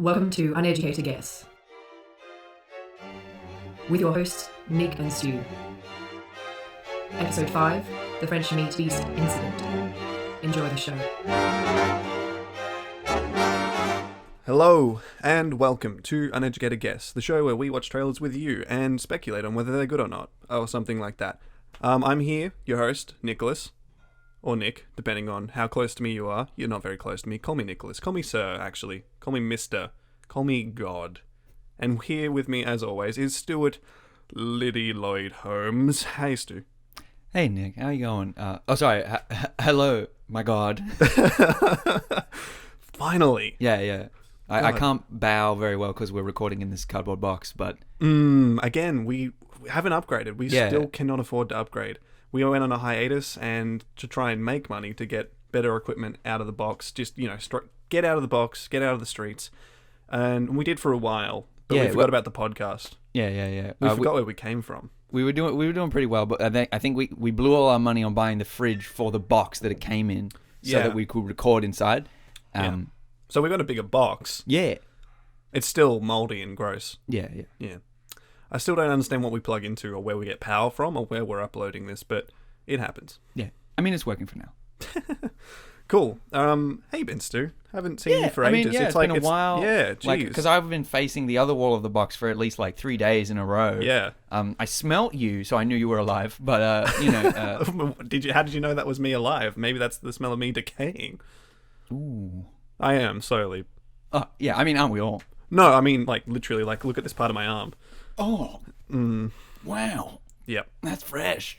Welcome to Uneducated Guess, with your hosts, Nick and Stu. Episode 5, The French Meat Beast Incident. Enjoy the show. Hello, and welcome to Uneducated Guess, the show where we watch trailers with you and speculate on whether they're good or not, or something like that. I'm here, your host, Nicholas, or Nick, depending on how close to me you are. You're not very close to me. Call me Nicholas. Call me Sir, actually. Call me Mister. Call me God. And here with me, as always, is Stuart Liddy Lloyd Holmes. Hey, Stu. Hey, Nick. How you going? Hello, my God. Finally. Yeah. I can't bow very well because we're recording in this cardboard box, but... Again, we haven't upgraded. We still cannot afford to upgrade. We went on a hiatus and to try and make money to get better equipment out of the box. Just, get out of the box, get out of the streets. And we did for a while, but we forgot about the podcast. Yeah. We forgot where we came from. We were doing pretty well, but I think we blew all our money on buying the fridge for the box that it came in so that we could record inside. So we got a bigger box. Yeah. It's still moldy and gross. Yeah. I still don't understand what we plug into or where we get power from or where we're uploading this, but it happens. Yeah. I mean, it's working for now. Cool. Hey, Ben Stu. Haven't seen you for ages. It's been a while. Yeah, geez. Because I've been facing the other wall of the box for at least 3 days in a row. Yeah. I smelt you, so I knew you were alive. But How did you know that was me alive? Maybe that's the smell of me decaying. Ooh. I am slowly. Oh, yeah. I mean, aren't we all? No, I mean literally. Look at this part of my arm. Oh. Wow. Yep. That's fresh.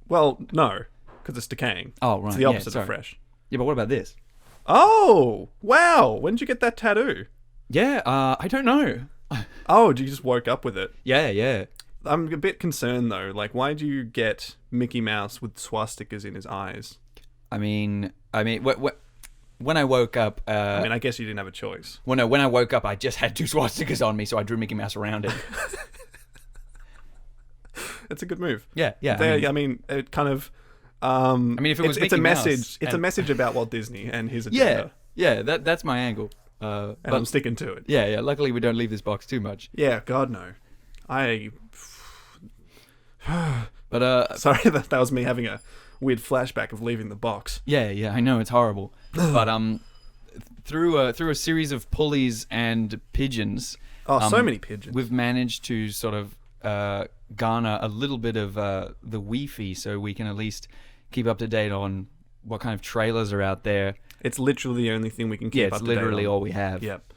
Well, no, because it's decaying. Oh, right. It's the opposite of fresh. Yeah, but what about this? Oh, wow. When did you get that tattoo? Yeah, I don't know. Oh, you just woke up with it? Yeah. I'm a bit concerned, though. Why'd you get Mickey Mouse with swastikas in his eyes? I mean, when I woke up... I guess you didn't have a choice. Well, no, when I woke up, I just had 2 swastikas on me, so I drew Mickey Mouse around it. It's a good move. Yeah. It kind of... if it was it's Mickey a message. Mouse It's a message about Walt Disney and his agenda. Yeah. That's my angle. But I'm sticking to it. Yeah. Luckily, we don't leave this box too much. Yeah. God no. But sorry, that was me having a weird flashback of leaving the box. Yeah. I know it's horrible. But through a series of pulleys and pigeons. Oh, so many pigeons. We've managed to sort of garner a little bit of the Wi-Fi so we can at least keep up to date on what kind of trailers are out there. It's literally the only thing we can keep up to date on. Yeah, it's literally all we have. Yep.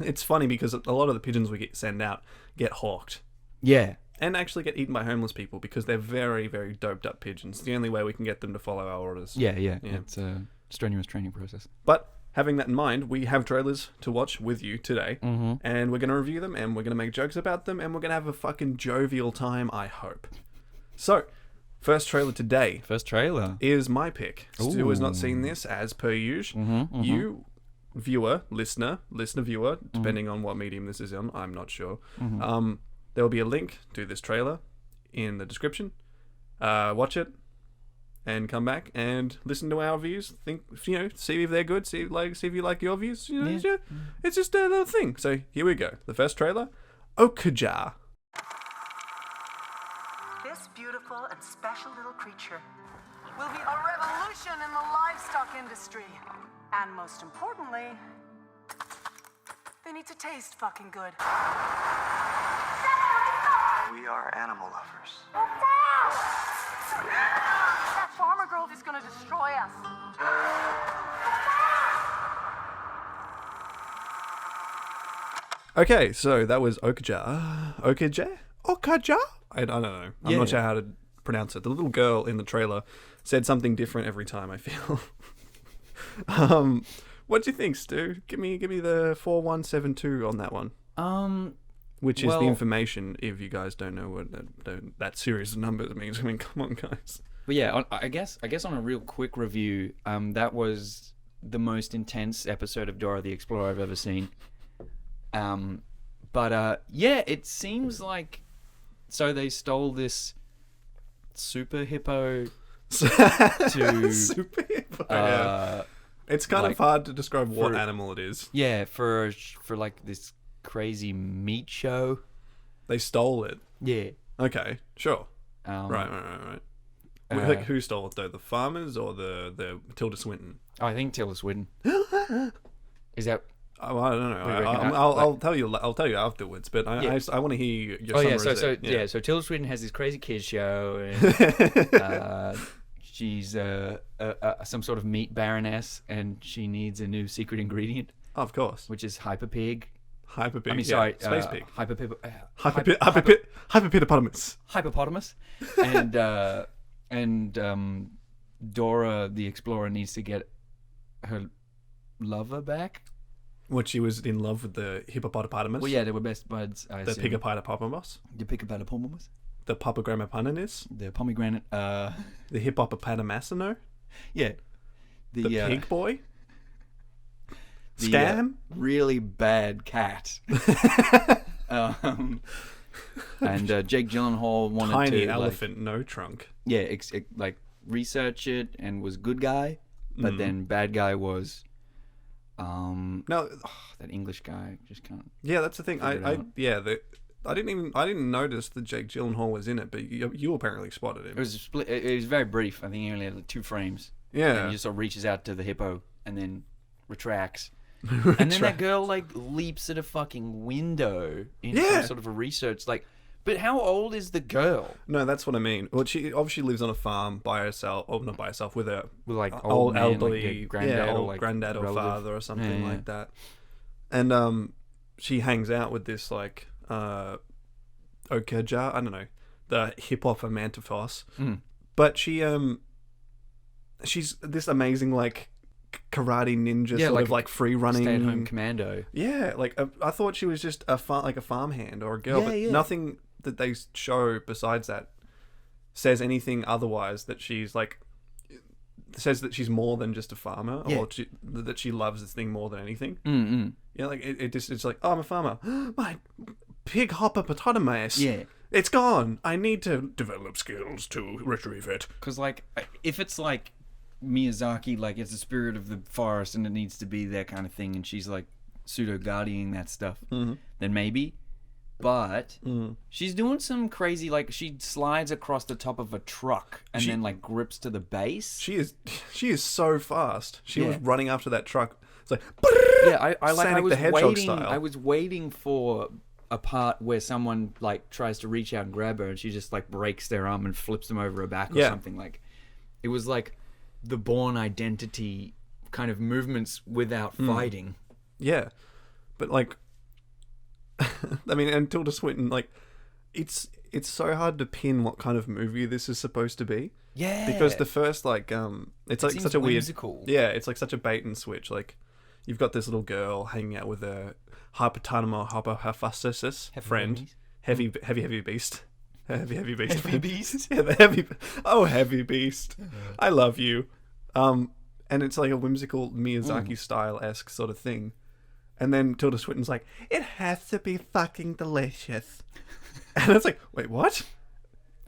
It's funny because a lot of the pigeons we send out get hawked. Yeah. And actually get eaten by homeless people because they're very, very doped up pigeons. It's the only way we can get them to follow our orders. Yeah. It's a strenuous training process. But having that in mind, we have trailers to watch with you today. Mm-hmm. And we're going to review them, and we're going to make jokes about them, and we're going to have a fucking jovial time, I hope. So, first trailer today. Is my pick. Stu has not seen this, as per usual. Mm-hmm. You, listener, viewer, depending on what medium this is on, I'm not sure. Mm-hmm. There will be a link to this trailer in the description. Watch it. And come back and listen to our views. See if they're good. See if you like your views. It's just a little thing. So here we go. The first trailer, Okja. This beautiful and special little creature will be a revolution in the livestock industry. And most importantly, they need to taste fucking good. We are animal lovers. That farmer girl is gonna destroy us. Okay, so that was Okja. Okja? I don't know. I'm not sure how to pronounce it. The little girl in the trailer said something different every time, I feel. What do you think, Stu? Give me the 4172 on that one. Which is the information if you guys don't know what that series of numbers means. I mean, come on, guys. But yeah, I guess on a real quick review, that was the most intense episode of Dora the Explorer I've ever seen. It seems like they stole this super hippo to super hippo, It's kind Like, of hard to describe what for- animal it is. Yeah, for like this crazy meat show. They stole it. Yeah. Okay, sure. Um, Right. uh, Like, who stole it though? The farmers or the Tilda Swinton? I think Tilda Swinton. Is that? Oh, I don't know. What do you reckon? I'll tell you. I'll tell you afterwards. But Yeah. I want to hear your Oh yeah. summarization. So Tilda Swinton has this crazy kids show. And, she's some sort of meat baroness, and she needs a new secret ingredient, Of course. which is hyper pig. Hyper pig. I mean, yeah. sorry, Space pig. hyperpitopotamus. Hyperpitopotamus. and Dora the Explorer needs to get her lover back. When she was in love with the hippopotamus. Well, yeah, they were best buds. I The assume. pigapitopotamus. The pigapitopotamus. The papagrammapotamus. The pomegranate. The hippopotamasino. Yeah. The pig boy. the, Scam. Really bad cat. And Jake Gyllenhaal wanted Tiny to elephant, no trunk. like research it and was good guy, but then bad guy was No, that English guy. Just can't. yeah, that's the thing. Figure it I didn't notice that Jake Gyllenhaal was in it, but you apparently spotted him. It was split. It was very brief. I think he only had like 2 frames. Yeah. And he just sort of reaches out to the hippo and then retracts. And then that girl like leaps at a fucking window in Yeah. some sort of a research like. But how old is the girl? No, that's what I mean. Well, she obviously lives on a farm by herself, or not by herself, with a With like old man, elderly like, granddad, or, like, granddad or relative. father or something Yeah. like that. And she hangs out with this like Okeja, I don't know, the hippopotamantiphos. But she's this amazing like karate ninja sort like of like free running Stay-at-home commando. Yeah, like I thought she was just a farmhand or a girl, Yeah, but yeah. nothing that they show besides that says anything otherwise that she's like says that she's more than just a farmer Yeah. or that she loves this thing more than anything. Mm-mm. Yeah, like it's like, oh, I'm a farmer. My pig hippopotamus. Yeah. It's gone. I need to develop skills to retrieve it. Because, like, if it's like Miyazaki, like, it's the spirit of the forest and it needs to be that kind of thing, and she's like pseudo guarding that stuff, then maybe. But she's doing some crazy, like, she slides across the top of a truck and then, like, grips to the base. She is so fast. She was Yeah. running after that truck. It's like, Yeah, I Sonic was the Hedgehog waiting. style. I was waiting for a part where someone like tries to reach out and grab her, and she just like breaks their arm and flips them over her back or Yeah. something. Like, it was like the Bourne Identity kind of movements without fighting. yeah, but like, I mean, and Tilda Swinton, like, it's so hard to pin what kind of movie this is supposed to be. Yeah, Because the first like it's like seems such a weird whimsical. yeah, it's like such a bait and switch. Like you've got this little girl hanging out with a hypothalamus friend, heavy beast, heavy beast, Heavy beast. yeah, the heavy beast. I love you. And it's like a whimsical Miyazaki style esque sort of thing. And then Tilda Swinton's like, it has to be fucking delicious. And it's like, wait, what?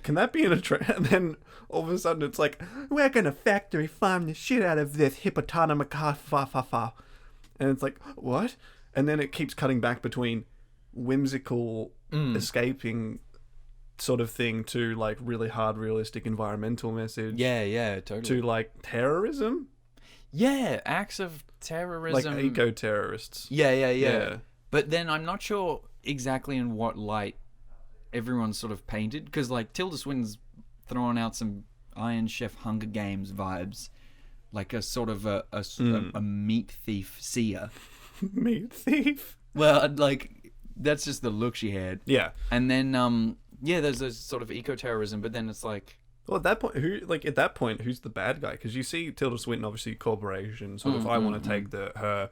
Can that be in a trend? And then all of a sudden it's like, we're gonna factory farm the shit out of this hippopotamus. And it's like, what? And then it keeps cutting back between whimsical escaping sort of thing to like really hard realistic environmental message. Yeah, totally. To like terrorism. Yeah, acts of terrorism. Like eco-terrorists. Yeah. But then I'm not sure exactly in what light everyone's sort of painted, because like Tilda Swinton's throwing out some Iron Chef Hunger Games vibes, like a sort of a meat thief seer. Meat thief. Well, like that's just the look she had. Yeah. And then there's this sort of eco-terrorism, but then it's like, Well, at that point, who's the bad guy? Because you see Tilda Swinton, obviously corporation, sort of. I want to take her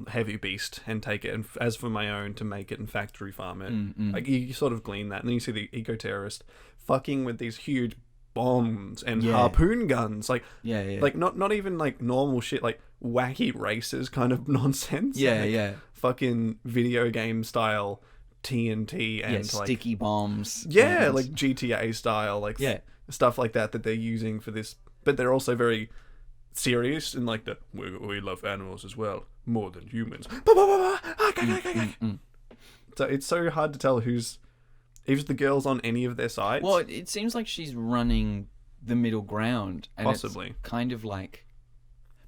heavy beast and take it, and as for my own, to make it and factory farm it. Like you sort of glean that, and then you see the eco-terrorist fucking with these huge bombs and harpoon guns, like like not even like normal shit, like wacky races kind of nonsense. Like, fucking video game style TNT and like sticky bombs. yeah, and- like GTA style, like Yeah. stuff like that they're using for this. But they're also very serious and like we love animals as well, more than humans. So it's so hard to tell who's if the girl's on any of their sides. Well, it seems like she's running the middle ground. And Possibly. It's kind of like...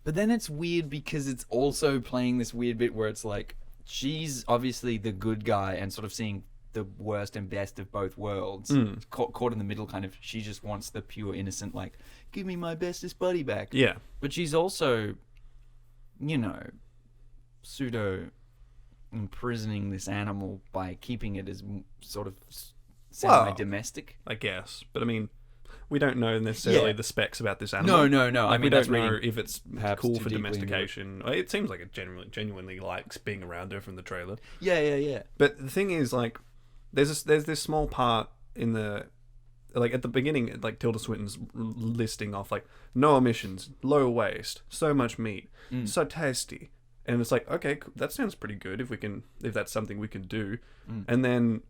But then it's weird because it's also playing this weird bit where it's like, she's obviously the good guy and sort of seeing the worst and best of both worlds. Caught in the middle, kind of. She just wants the pure innocent, like, give me my bestest buddy back. Yeah. But she's also, pseudo imprisoning this animal by keeping it as sort of semi-domestic. I guess. But I mean, we don't know necessarily the specs about this animal. No. Like, I mean, we that's don't know reading if it's perhaps cool too for deeply into it. domestication. It seems like it genuinely likes being around her from the trailer. Yeah. But the thing is, like, there's this small part in the... Like, at the beginning, like, Tilda Swinton's listing off, like, no emissions, low waste, so much meat, so tasty. And it's like, okay, that sounds pretty good if that's something we can do. And then...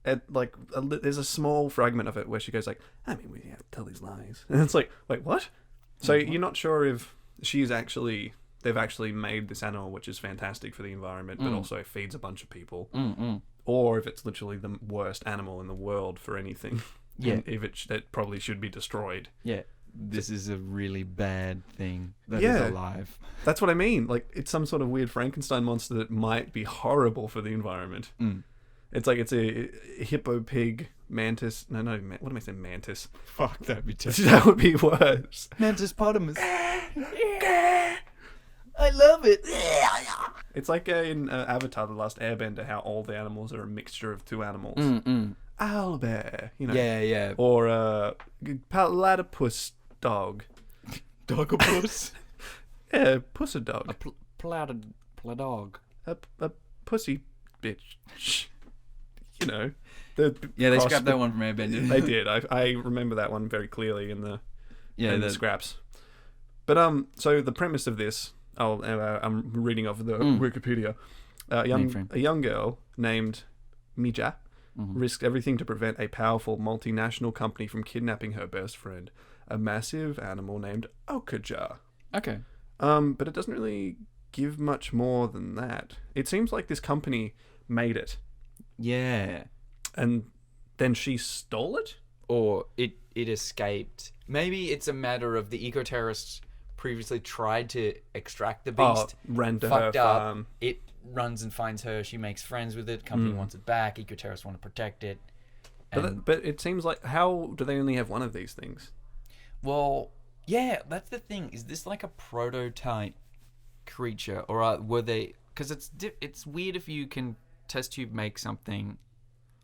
there's a small fragment of it where she goes like, I mean, we have to tell these lies. And it's like, wait, what? So you're not sure if they've actually made this animal, which is fantastic for the environment, but also feeds a bunch of people. Or if it's literally the worst animal in the world for anything. Yeah. And if it probably should be destroyed. Yeah. This is a really bad thing that is alive. That's what I mean. Like, it's some sort of weird Frankenstein monster that might be horrible for the environment. It's like it's a hippo pig mantis. No, what am I saying? Mantis. Fuck, that'd be terrible. That would be worse. Mantis-potamus. I love it. It's like in Avatar: The Last Airbender, how all the animals are a mixture of two animals. Owlbear, Yeah. Or platypus dog. Dogopus. Yeah, pussy dog. Pladog. A pussy bitch. They scrapped that one from Airbender. They did. I remember that one very clearly in the scraps. But so the premise of this, I'm reading off the Wikipedia. A young girl named Mija risked everything to prevent a powerful multinational company from kidnapping her best friend, a massive animal named Okja. Okay. But it doesn't really give much more than that. It seems like this company made it. Yeah. And then she stole it? Or it escaped. Maybe it's a matter of the eco-terrorists previously tried to extract the beast. Ran to fucked her up. farm. It runs and finds her. She makes friends with it. Company wants it back. Eco-terrorists want to protect it. But it seems like, how do they only have one of these things? Well, yeah, that's the thing. Is this like a prototype creature? Or were they... Because it's weird if you can test tube make something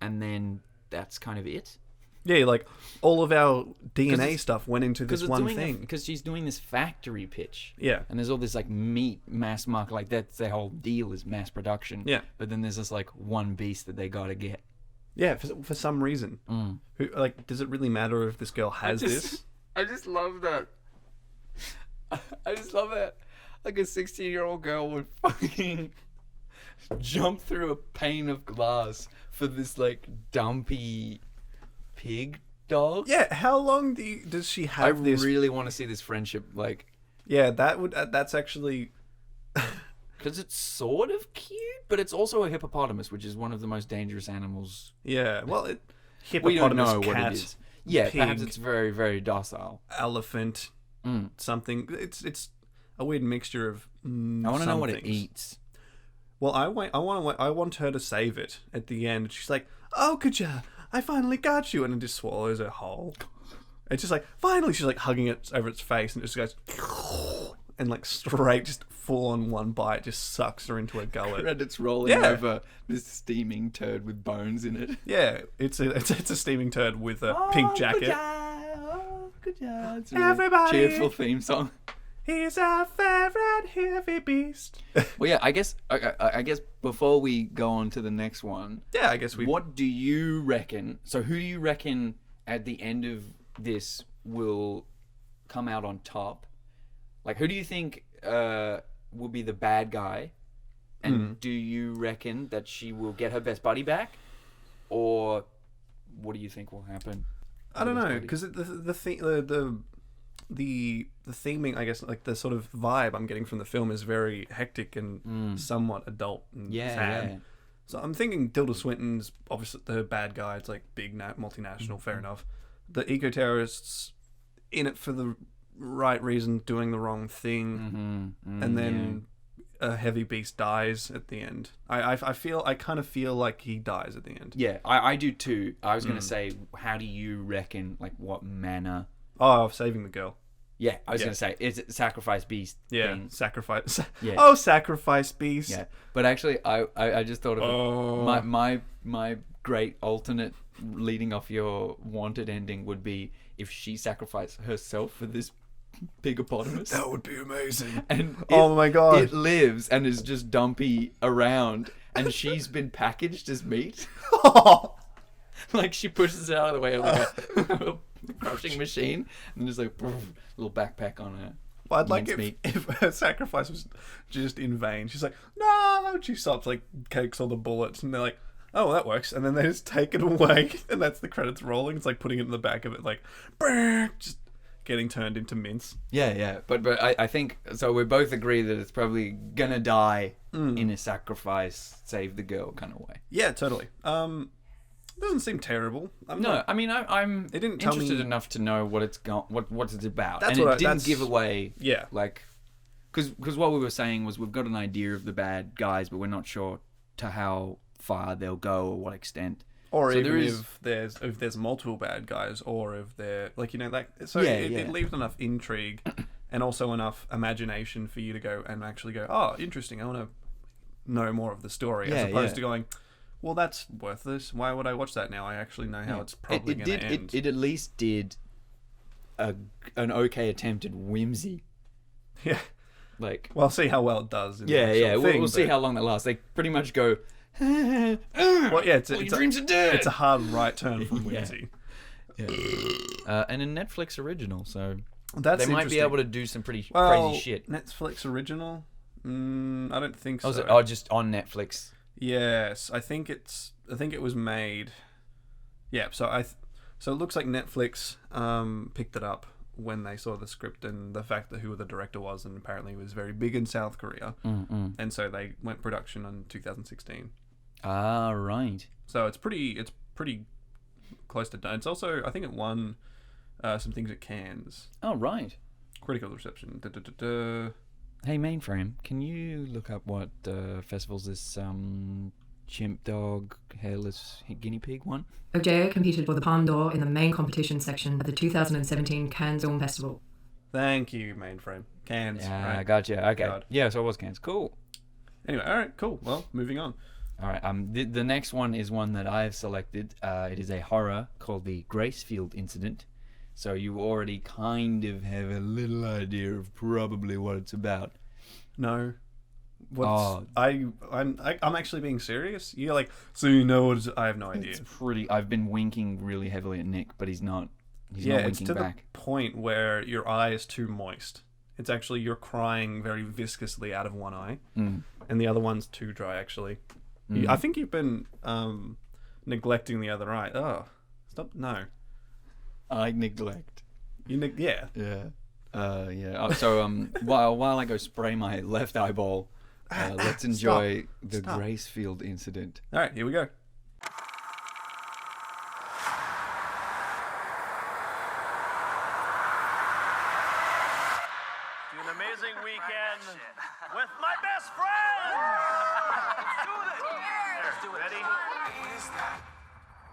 and then that's kind of it. Yeah, like all of our DNA stuff went into this one thing. Because she's doing this factory pitch. Yeah. And there's all this like meat mass market, like that's their whole deal is mass production. Yeah. But then there's this like one beast that they gotta get. Yeah, for some reason. Who, like, does it really matter if this girl has this? I just love that. I just love that. Like a 16-year-old girl would fucking jump through a pane of glass for this like dumpy pig dog. Yeah, how long does she have I this? really want to see this friendship, like... Yeah, that's actually... Because it's sort of cute, but it's also a hippopotamus, which is one of the most dangerous animals. Yeah, well, hippopotamus, We don't know cat, what it is. Yeah, pig, perhaps it's very, very docile. elephant, something. It's a weird mixture of I want to know what it things. eats. Well, I want her to save it at the end. She's like, "Oh, Kaja, I finally got you," and it just swallows her whole. It's just like, finally, she's like hugging it over its face, and it just goes, and like straight, just full on one bite, just sucks her into her gullet. And it's rolling over this steaming turd with bones in it. Yeah, it's a steaming turd with a pink jacket. It's a really Everybody, cheerful theme song. He's our favorite heavy beast. Well, yeah, I guess before we go on to the next one, Yeah, I guess we. what do you reckon? So, who do you reckon at the end of this will come out on top? Like, who do you think will be the bad guy? And do you reckon that she will get her best buddy back, or what do you think will happen? I don't know, because the the theming, I guess, like the sort of vibe I'm getting from the film is very hectic and somewhat adult and sad. Yeah. So I'm thinking Tilda Swinton's obviously the bad guy. It's like big multinational, fair enough. The eco-terrorists in it for the right reason, doing the wrong thing, and then a heavy beast dies at the end. I kind of feel like he dies at the end. Yeah, I do too. I was going to say, how do you reckon, like, what manner? Oh, saving the girl. Yeah, I was going to say, is it sacrifice beast thing? Sacrifice. Yeah. Oh, sacrifice beast. Yeah, but actually, I just thought of it. My great alternate leading off your wanted ending would be if she sacrificed herself for this pigopotamus. That would be amazing. And oh my god, it lives and is just dumpy around, and she's been packaged as meat. Like she pushes it out of the way like a crushing machine, and there's like a little backpack on her. Well, I'd like if her sacrifice was just in vain. She's like, no, she stops, like, takes all the bullets, and they're like, oh, well, that works. And then they just take it away, and that's the credits rolling. It's like putting it in the back of it, like, just getting turned into mince. Yeah. But I think, so we both agree that it's probably gonna die in a sacrifice, save the girl kind of way. Yeah, totally. It doesn't seem terrible. I'm It didn't tell interested me enough to know what it's what it's about. That's and what it didn't give away. Yeah. Like, because what we were saying was we've got an idea of the bad guys, but we're not sure to how far they'll go or what extent. Or so even there if there's multiple bad guys, or if they're like, you know, like, so Yeah, it leaves enough intrigue and also enough imagination for you to go and actually go, oh, interesting, I want to know more of the story, as opposed to going, well, that's worthless. Why would I watch that now? I actually know how it's probably going to end. It at least did an okay attempt at whimsy. Yeah. Like, well, see how well it does. In the yeah. actual thing, We'll see how long that lasts. They pretty much go. Well, yeah, it's dreams are dead. It's a hard right turn from whimsy. Yeah. And a Netflix original, so That's they might be interesting. able to do some pretty crazy shit. Netflix original? I don't think so. Oh, is it just on Netflix? Yes, I think it was made. Yeah, so it looks like Netflix picked it up when they saw the script and the fact that who the director was, and apparently was very big in South Korea, and so they went production in 2016. Ah, right. So it's pretty close to done. It's also, I think it won some things at Cannes. Oh, right. Critical reception. Hey, Mainframe, can you look up what festivals this chimp dog hairless guinea pig won? Ojea competed for the Palme d'Or in the main competition section at the 2017 Cannes Film Festival. Thank you, Mainframe. Cannes. Yeah, right? gotcha. Okay. God. Yeah, so it was Cannes. Cool. Anyway, all right, cool. Well, moving on. All right. The next one is one that I've selected. It is a horror called the Gracefield Incident. So you already kind of have a little idea of probably what it's about. No. I'm actually being serious. You're like, so you know what? I have no idea. It's pretty. I've been winking really heavily at Nick, but he's not. He's not It's winking to back. the point where your eye is too moist. It's actually you're crying very viscously out of one eye, and the other one's too dry. Actually, I think you've been neglecting the other eye. Oh, stop! No, I neglect. Yeah. Yeah. So while I go spray my left eyeball, let's enjoy the Stop. Gracefield Incident. All right, here we go. An amazing weekend with my best friend. Let's do this. Let's do it. Ready? What is that?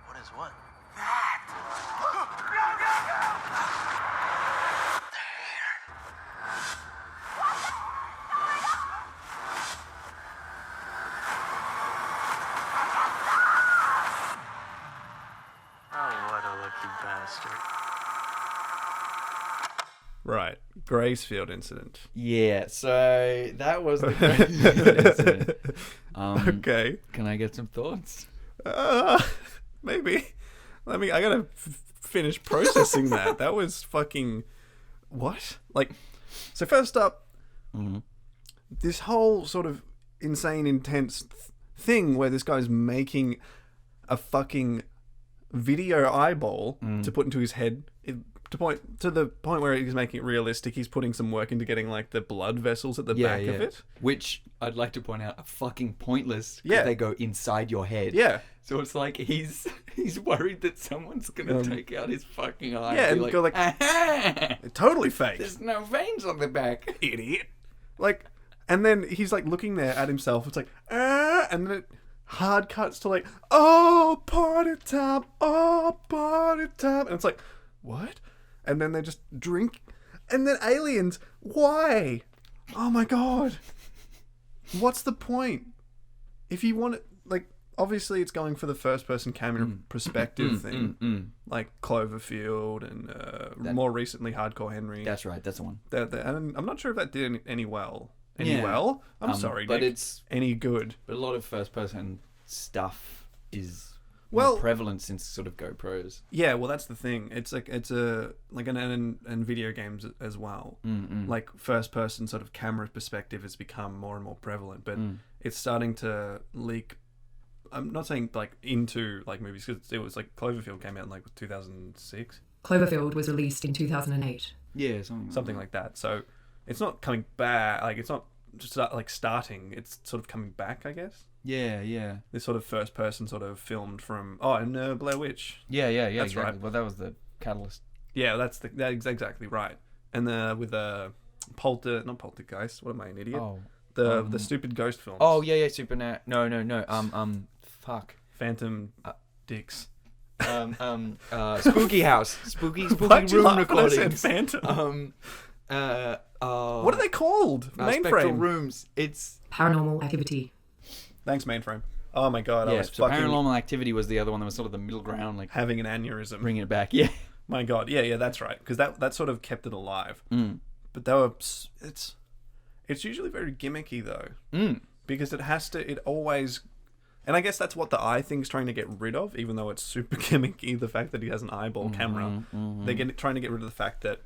What is what? That! Go, go, go! Oh, what a lucky bastard. Right, Gracefield Incident. Yeah. So that was the Gracefield Incident. Okay. Can I get some thoughts? Maybe. I gotta finish processing that. That was fucking what? Like, so first up, this whole sort of insane, intense thing where this guy's making a fucking video eyeball to put into his head. It to the point where he's making it realistic. He's putting some work into getting like the blood vessels at the back of it. Which I'd like to point out are fucking pointless. Yeah. They go inside your head. Yeah. So it's like he's worried that someone's gonna take out his fucking eye. Yeah, and and be go like, "Aha! totally fake. There's no veins on the back. Idiot. Like, and then he's like looking there at himself. It's like, and then it hard cuts to like, oh, party time, and it's like, what? And then they just drink, and then aliens. Why? Oh my god. What's the point? If you want it, like, obviously it's going for the first-person camera perspective thing, like Cloverfield and more recently Hardcore Henry. That's right. That's the one. And I'm not sure if that did any well. Yeah. I'm sorry, but Nick. it's any good. But a lot of first-person stuff is Well- more prevalent since sort of GoPros. Yeah, well, that's the thing. It's like and video games as well. Like first-person sort of camera perspective has become more and more prevalent, but it's starting to leak. I'm not saying like into like movies because it was like Cloverfield came out in like 2006, Cloverfield was released in 2008. Yeah, something like that. So it's not coming back. Like it's not just like starting. It's sort of coming back, I guess. Yeah. This sort of first-person sort of filmed from Blair Witch. Yeah. That's Exactly. right. Well, that was the catalyst. Yeah, that's exactly right. And with not Poltergeist. What am I, an idiot? Oh. The stupid ghost films. Oh yeah. No. Fuck. Phantom Dicks. Spooky House. Spooky Why'd you room laugh when I said recordings. Phantom? What What are they called? Spectral Mainframe. rooms. It's Paranormal Activity. Thanks, Mainframe. Oh my god, I yeah. was So fucking Paranormal Activity was the other one that was sort of the middle ground, like having an aneurysm. bringing it back. Yeah. My god, yeah, that's right. Because that sort of kept it alive. But it's usually very gimmicky though. Because it always. And I guess that's what the eye thing's trying to get rid of, even though it's super gimmicky, the fact that he has an eyeball camera. They're trying to get rid of the fact that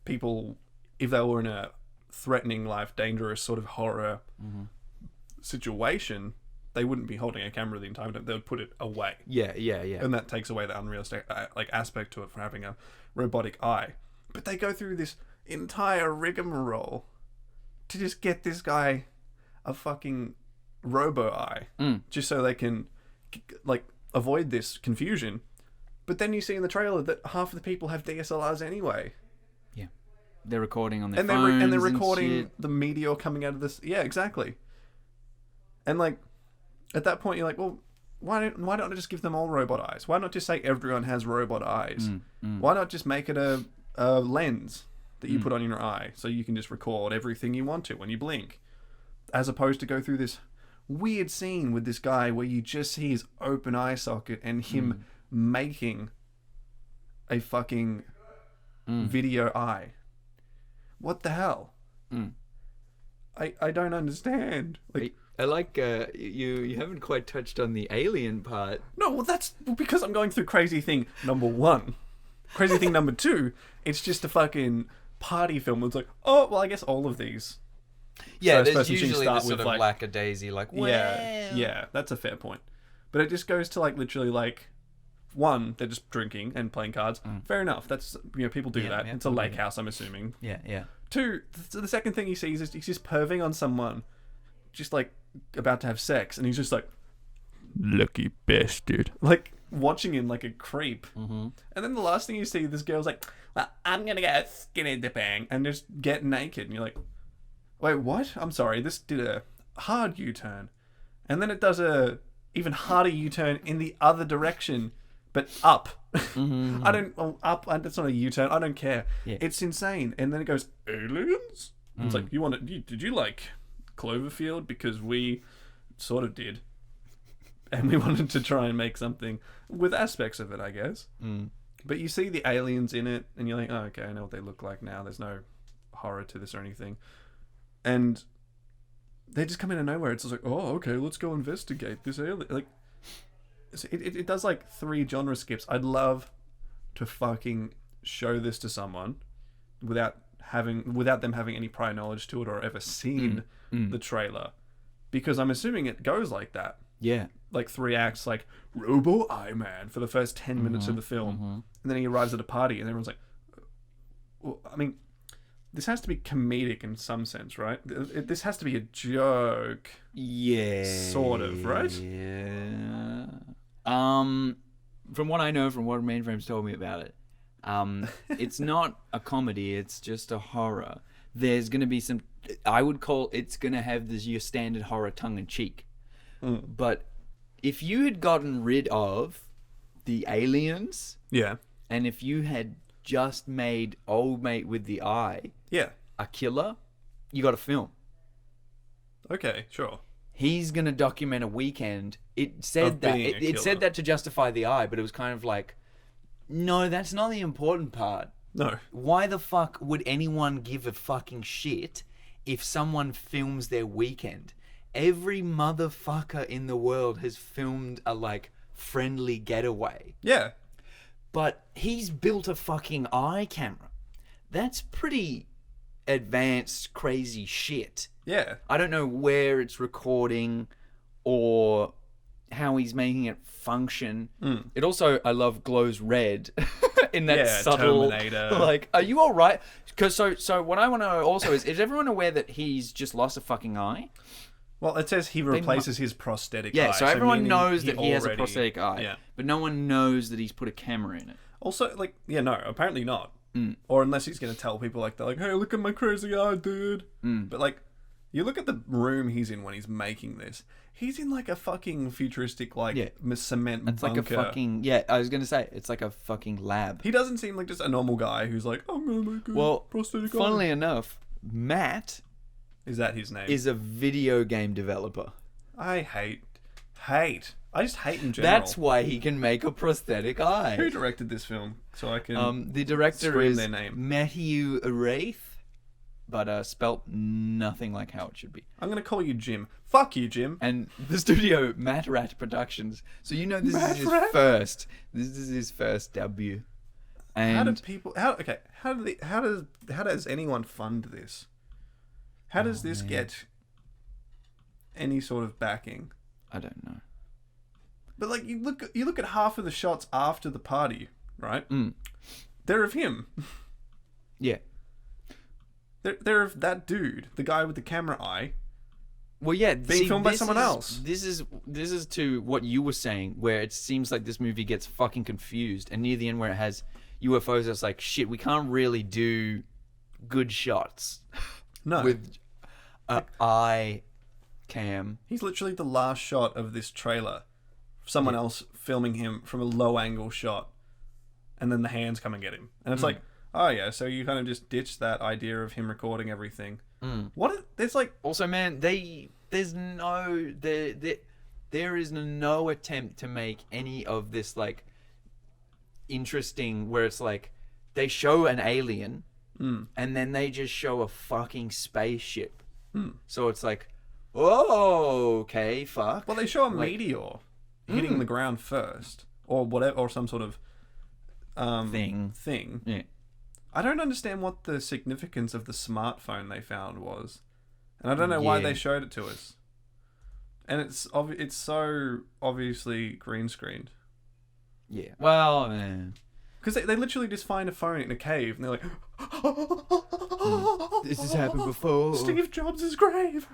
people, if they were in a threatening life, dangerous sort of horror situation, they wouldn't be holding a camera the entire time. They would put it away. Yeah. And that takes away the unrealistic aspect to it for having a robotic eye. But they go through this entire rigmarole to just get this guy a fucking robo eye, just so they can like avoid this confusion. But then you see in the trailer that half of the people have DSLRs anyway. Yeah. They're recording on their And phones they're recording shit. the meteor coming out of this. Yeah, exactly. And like at that point, you're like, well, why don't I just give them all robot eyes? Why not just say everyone has robot eyes? Why not just make it a lens that you put on your eye so you can just record everything you want to when you blink, as opposed to go through this weird scene with this guy where you just see his open eye socket and him making a fucking video eye. What the hell? I don't understand. Like, I like you haven't quite touched on the alien part. no, well that's because I'm going through crazy thing number 1. Crazy thing number 2, it's just a fucking party film. It's like, oh, well I guess all of these. Yeah, First there's person should usually start this sort with, of like- lackadaisy, like, well, Yeah, that's a fair point. But it just goes to like literally like 1, they're just drinking and playing cards. Fair enough. That's people do that. yeah, It's a lake house, I'm assuming. yeah. 2, the second thing he sees is he's just perving on someone, just like about to have sex, and he's just like, lucky bastard, like watching him like a creep. And then the last thing you see, this girl's like, well, I'm gonna get skinny dipping and just get naked, and you're like, wait, what? I'm sorry, this did a hard U-turn, and then it does a even harder U-turn in the other direction, but up. Up. That's not a U-turn. I don't care. Yeah. It's insane. And then it goes, aliens. It's like, did you like Cloverfield? Because we sort of did, and we wanted to try and make something with aspects of it, I guess. But you see the aliens in it, and you're like, oh, okay, I know what they look like now. There's no horror to this or anything. And they just come out of nowhere. It's just like, oh, okay, let's go investigate this alien. Like, it does like 3 genre skips. I'd love to fucking show this to someone without them having any prior knowledge to it or ever seen the trailer, because I'm assuming it goes like that. Yeah. Like 3 acts, like Robo Eye Man for the first 10 minutes of the film, and then he arrives at a party and everyone's like, well, I mean, this has to be comedic in some sense, right? This has to be a joke. Yeah. Sort of, right? Yeah. From what I know, from what Mainframe's told me about it, it's not a comedy, it's just a horror. There's going to be some, I would call it's going to have this your standard horror tongue-in-cheek. But if you had gotten rid of the aliens, Yeah. and if you had just made Old Mate with the Eye Yeah. a killer, you got a film. Okay, sure. He's gonna document a weekend. It said Of that being a it said killer. that to justify the Eye, but it was kind of like, no, that's not the important part. No. Why the fuck would anyone give a fucking shit if someone films their weekend? Every motherfucker in the world has filmed a like friendly getaway. Yeah. But he's built a fucking eye camera. That's pretty advanced, crazy shit. Yeah. I don't know where it's recording or how he's making it function. It also, I love, glows red in that Yeah, subtle, Terminator. like, are you all right? Because so what I want to know also is everyone aware that he's just lost a fucking eye? Well, it says he replaces his prosthetic eye. Yeah, so everyone meaning knows that he has a already- prosthetic eye, Yeah. but no one knows that he's put a camera in it. Also, like, yeah, no, apparently not. Or unless he's going to tell people, like, they're like, hey, look at my crazy eye, dude. But, like, you look at the room he's in when he's making this. He's in, like, a fucking futuristic, like, Yeah. cement It's bunker. like a fucking, yeah, I was going to say, it's like a fucking lab. He doesn't seem like just a normal guy who's like, I'm going to make a prosthetic eye. Funnily enough, Matt Is that his name? is a video game developer. I hate. I just hate in general. That's why he can make a prosthetic eye. Who directed this film? So I can... The director Scream is their name. Matthew Wraith, but spelt nothing like how it should be. I'm going to call you Jim. Fuck you, Jim. And the studio, Matt Rat Productions. So you know this Matt is his Rat? first. This is his first debut. And How do people... How does anyone fund this? How does this get any sort of backing? I don't know. But like you look at half of the shots after the party, right? They're of him. Yeah. They're of that dude, the guy with the camera eye. Well, yeah, Being filmed by someone else. This is to what you were saying, where it seems like this movie gets fucking confused, and near the end where it has UFOs, it's like, shit, we can't really do good shots No. with eye cam. He's literally the last shot of this trailer. Someone else filming him from a low angle shot, and then the hands come and get him. And it's like, oh yeah, so you kind of just ditched that idea of him recording everything. There's like... Also, man, there is no attempt to make any of this like interesting, where it's like they show an alien and then they just show a fucking spaceship. So it's like, oh, okay, fuck. Well, they show a meteor hitting the ground first, or whatever, or some sort of Thing. Yeah. I don't understand what the significance of the smartphone they found was, and I don't know why Yeah. they showed it to us. And it's so obviously green screened. Yeah. Well, Because they literally just find a phone in a cave, and they're like, this has happened before. Steve Jobs' grave.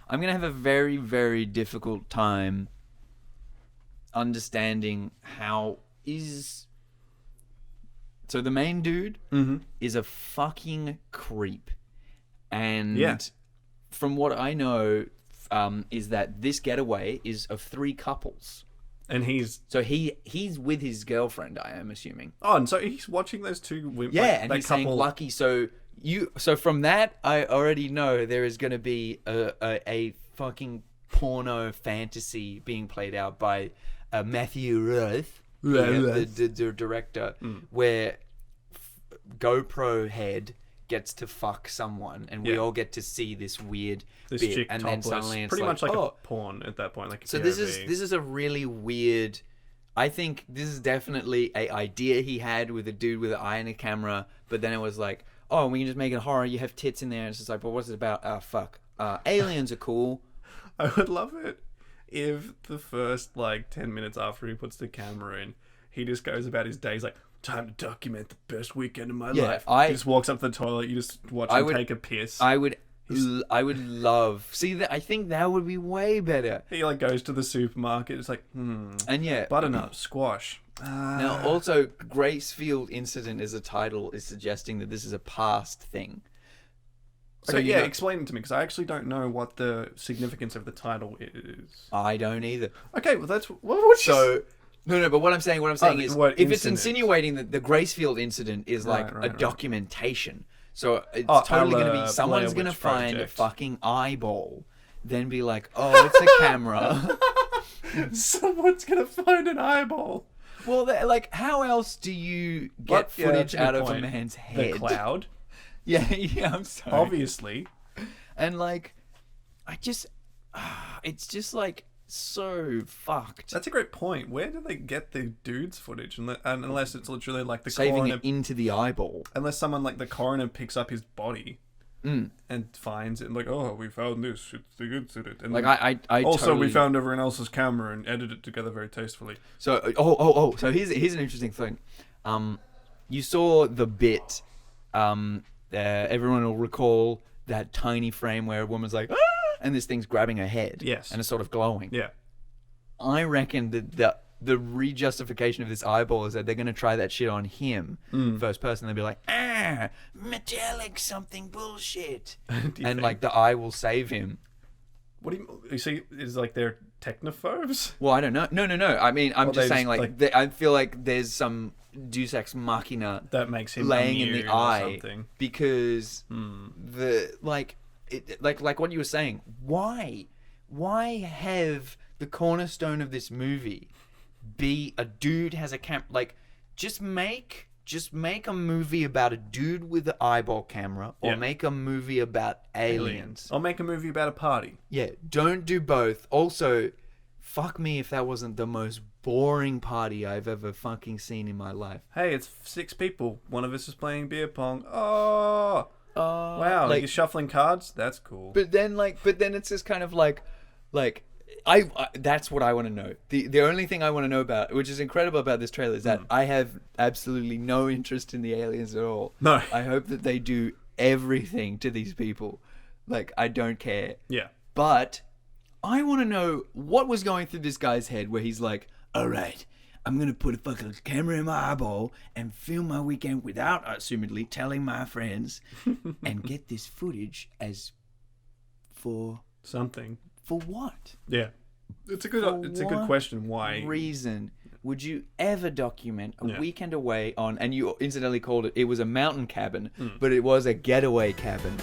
I'm gonna have a very, very difficult time understanding how is. So the main dude is a fucking creep, and Yeah. from what I know, is that this getaway is of 3 couples. And he's... So he's with his girlfriend, I am assuming. Oh, and so he's watching those two women. Yeah, and he's saying lucky. So from that, I already know there is going to be a fucking porno fantasy being played out by Matthew Wraith, the director, where GoPro head gets to fuck someone, and we Yeah. all get to see this weird This bit, chick and then topless. suddenly it's Pretty much like oh, a porn at that point. Like a so this POV. is a really weird. I think this is definitely a idea he had with a dude with an eye and a camera, but then it was like, oh, we can just make it horror. You have tits in there, and it's just like, but what's it about? Ah, fuck. Aliens are cool. I would love it if the first, like, 10 minutes after he puts the camera in, he just goes about his day. He's like, time to document the best weekend of my life. He just walks up to the toilet. You just watch him take a piss. I would love... See, I think that would be way better. He, like, goes to the supermarket. It's like, And yeah... butternut, squash. Now, also, Gracefield Incident as a title is suggesting that this is a past thing. So, okay, explain it to me, because I actually don't know what the significance of the title is. I don't either. Okay, well, that's... No, but what I'm saying is, if it's incident. Insinuating that the Gracefield Incident is like a documentation, so it's totally going to be, someone's going to find a fucking eyeball, then be like, oh, it's a camera. Someone's going to find an eyeball. Well, like, how else do you get footage out of a man's head? The cloud. Yeah, I'm sorry. Obviously. And, like, it's just, like, so fucked. That's a great point. Where do they get the dude's footage? Unless it's literally, like, the saving coroner... it into the eyeball. Unless someone, like, the coroner picks up his body and finds it, and like, oh, we found this. It's the incident. And like, I also, totally... we found everyone else's camera and edited it together very tastefully. So, so here's an interesting thing. You saw the bit... everyone will recall that tiny frame where a woman's like, ah! And this thing's grabbing her head. Yes. And it's sort of glowing. Yeah. I reckon that the re-justification of this eyeball is that they're going to try that shit on him, first person. They'll be like, metallic something bullshit. And, like, the eye will save him. What do you see? Is like they're technophobes? Well, I don't know. No. I mean, I'm just saying, like I feel like there's some Deus Ex Machina that makes him laying in the eye something. Because like what you were saying. Why have the cornerstone of this movie be a dude has a camera? Like, just make a movie about a dude with an eyeball camera, or make a movie about aliens. Or make a movie about a party. Yeah, don't do both. Also, fuck me if that wasn't the most boring party I've ever fucking seen in my life. Hey, it's 6 people. One of us is playing beer pong. Oh, wow! Like, you're shuffling cards. That's cool. But then it's just kind of like. I that's what I want to know. The only thing I want to know about, which is incredible about this trailer, is that I have absolutely no interest in the aliens at all. No. I hope that they do everything to these people. Like, I don't care. Yeah. But I want to know what was going through this guy's head where he's like, all right, I'm going to put a fucking camera in my eyeball and film my weekend without, assumedly, telling my friends and get this footage as for... something. For what? Yeah. It's a good question. Why? Reason would you ever document a weekend away on, and you incidentally called it was a mountain cabin, but it was a getaway cabin.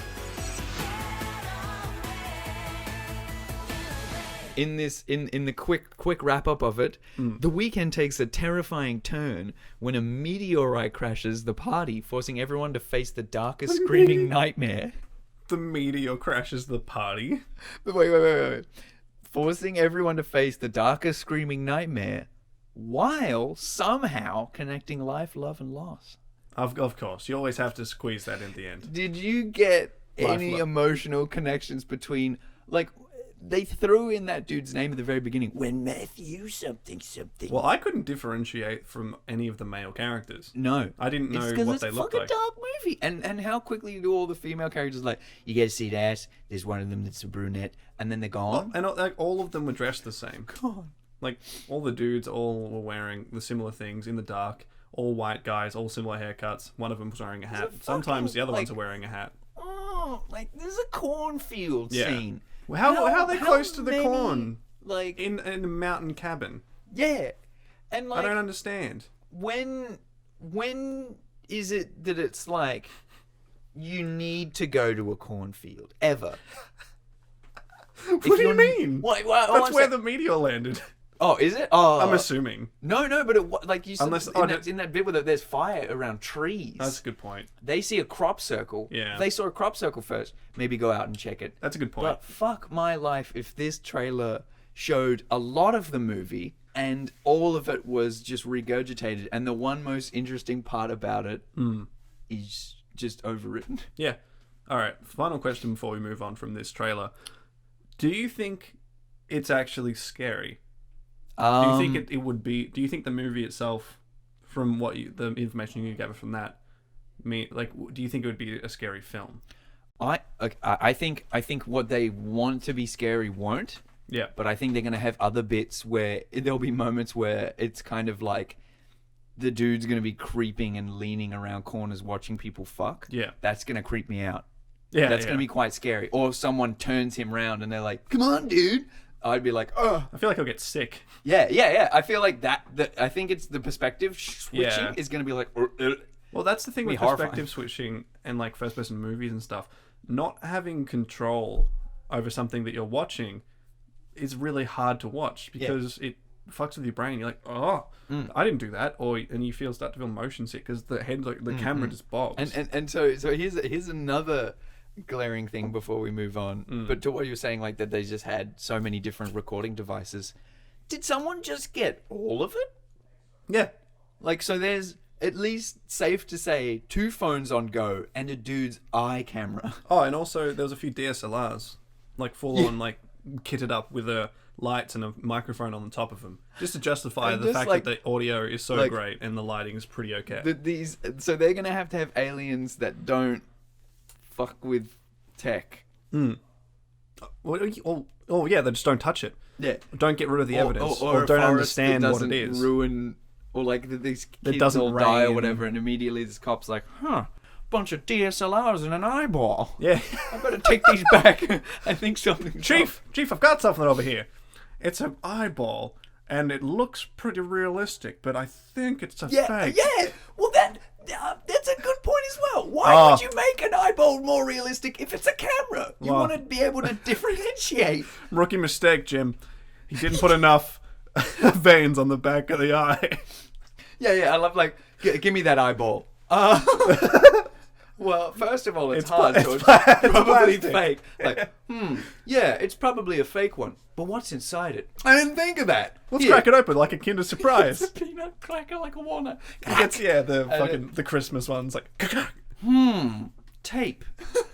In the quick wrap up of it, the weekend takes a terrifying turn when a meteorite crashes the party, forcing everyone to face the darkest screaming nightmare. The meteor crashes the party. Wait. Forcing everyone to face the darkest screaming nightmare while somehow connecting life, love, and loss. Of course. You always have to squeeze that in the end. Did you get any emotional connections between, like, they threw in that dude's name at the very beginning. When Matthew something. Well, I couldn't differentiate from any of the male characters. No. I didn't know what they looked like. It's a fucking dark movie. And how quickly do all the female characters, like, you get to see that, there's one of them that's a brunette, and then they're gone? And like, all of them were dressed the same. God. Like, all the dudes all were wearing the similar things in the dark. All white guys, all similar haircuts. One of them was wearing a hat. Sometimes the other ones are wearing a hat. Oh, like, there's a cornfield scene. How are they close to the many, corn? Like, in a mountain cabin. Yeah. And, like, I don't understand. When is it that it's like you need to go to a cornfield ever? What do you mean? That's where the meteor landed. Oh, is it? Oh, I'm assuming. No, but like you said, in that bit where there's fire around trees. That's a good point. They see a crop circle. Yeah. If they saw a crop circle first, maybe go out and check it. That's a good point. But fuck my life if this trailer showed a lot of the movie and all of it was just regurgitated, and the one most interesting part about it is just overwritten. Yeah. All right. Final question before we move on from this trailer. Do you think it's actually scary? Do you think it would be? Do you think the movie itself, from the information you gather from that, do you think it would be a scary film? I think what they want to be scary won't. Yeah. But I think they're gonna have other bits where there'll be moments where it's kind of like the dude's gonna be creeping and leaning around corners watching people fuck. Yeah. That's gonna creep me out. Yeah. That's gonna be quite scary. Or if someone turns him around and they're like, "Come on, dude," I'd be like, "Oh." I feel like I'll get sick. Yeah. I feel like that. I think it's the perspective switching Yeah. is gonna be like. Well, that's the thing with horrifying. perspective switching and like first person movies and stuff. Not having control over something that you're watching is really hard to watch because it fucks with your brain. You're like, oh, I didn't do that, and you start to feel motion sick because the camera just bobs. And so here's another glaring thing before we move on. But to what you were saying, like that they just had so many different recording devices. Did someone just get all of it? Yeah. Like, so there's at least safe to say 2 phones on go and a dude's eye camera. Oh, and also there was a few DSLRs, like full on, like kitted up with lights and a microphone on the top of them, just to justify And the just, fact like- that the audio is so like- great and the lighting is pretty okay. So they're gonna have aliens that don't fuck with tech. Oh yeah, they just don't touch it. Yeah. Don't get rid of the evidence, or or a don't forest that understand what it doesn't is. ruin, or like these kids doesn't all die or rain. whatever, and immediately this cop's like, bunch of DSLRs and an eyeball. Yeah. I better take these back. I think something. Chief, I've got something over here. It's an eyeball, and it looks pretty realistic, but I think it's a fake. Yeah. Well, that's a good point as well. Why would you make an eyeball more realistic if it's a camera? You Well- want to be able to differentiate. Rookie mistake, Jim. He didn't put enough veins on the back of the eye. Yeah. I love give me that eyeball. Well, first of all, it's hard, so it's probably plastic. fake. Like, yeah, it's probably a fake one. But what's inside it? I didn't think of that. Let's crack it open like a Kinder Surprise. It's a peanut cracker like a walnut. He gets, the Christmas ones, like, Tape. what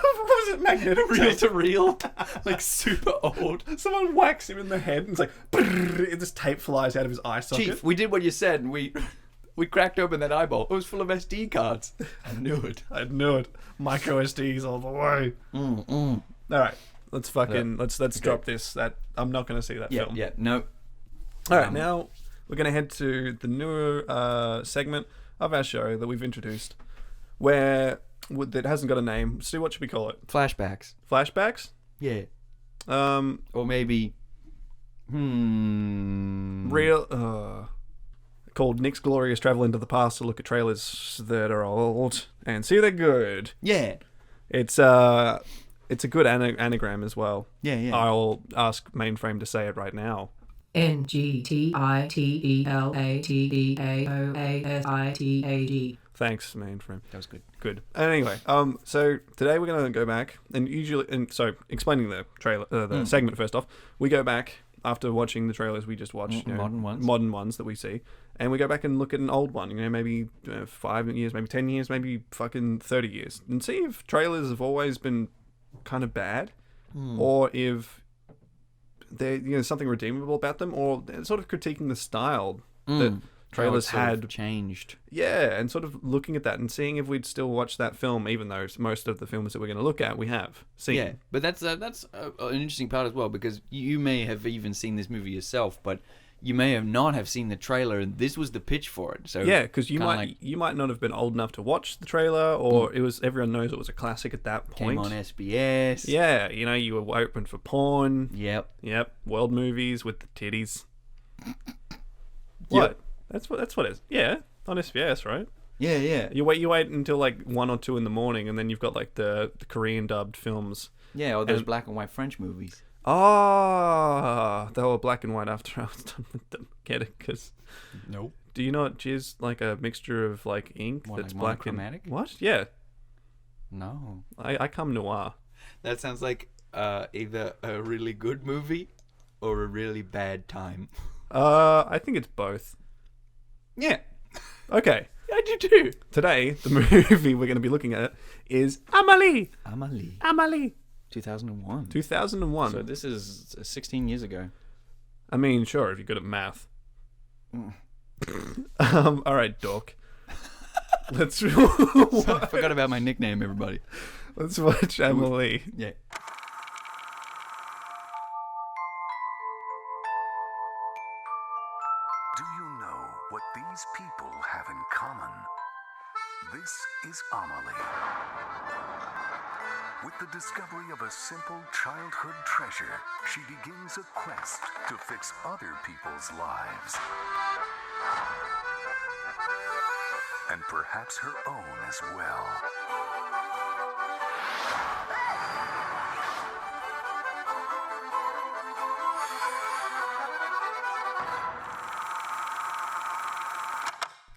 was it, magnetic Reel tape? to reel. Like super old. Someone whacks him in the head and it's like, this tape flies out of his eye socket. Chief, we did what you said and we cracked open that eyeball. It was full of SD cards. I knew it. I knew it. Micro SDs all the way. All right, let's let's drop this. I'm not going to see that film. Yeah, no. All right, now we're going to head to the new segment of our show that we've introduced, where that hasn't got a name. Stu, what should we call it? Flashbacks. Flashbacks? Yeah. Or maybe. real. Called Nick's Glorious Travel into the Past to look at trailers that are old and see they're good. Yeah. It's a good anagram as well. Yeah. I'll ask Mainframe to say it right now. NGTITLATEAOASITAG. Thanks, Mainframe. That was good. Good. Anyway, so today we're gonna go back and explaining the trailer, the segment first off. We go back after watching the trailers we just watched, modern ones that we see, and we go back and look at an old one. Maybe 5 years, maybe 10 years, maybe fucking 30 years, and see if trailers have always been kind of bad, or if there's something redeemable about them, or sort of critiquing the style that trailers had changed. Yeah, and sort of looking at that and seeing if we'd still watch that film, even though most of the films that we're going to look at we have seen. Yeah, but that's an interesting part as well, because you may have even seen this movie yourself, but you may have not have seen the trailer, and this was the pitch for it. So yeah, because you might not have been old enough to watch the trailer, or everyone knows it was a classic at that point. Came on SBS. Yeah, you were open for porn. Yep. World movies with the titties. What? That's what it is. Yeah, on SBS, right? Yeah. You wait until like 1 or 2 in the morning, and then you've got like the Korean dubbed films. Yeah, or those black and white French movies. Oh, they were black and white after I was done with them. Get it? Because nope. Do you not jizz like a mixture of like ink that's like black and monochromatic? What? Yeah, No. I come noir. That sounds like either a really good movie or a really bad time. I think it's both. Yeah. Okay. I do too. Today, the movie we're going to be looking at is Amélie. Amélie. Amélie. 2001. 2001. So this is 16 years ago. I mean, sure, if you're good at math. All right, Doc. Let's I forgot about my nickname, everybody. let's watch Emily. Yeah. Do you know what these people have in common? This is Amelie. With the discovery of a simple childhood treasure, she begins a quest to fix other people's lives. And perhaps her own as well.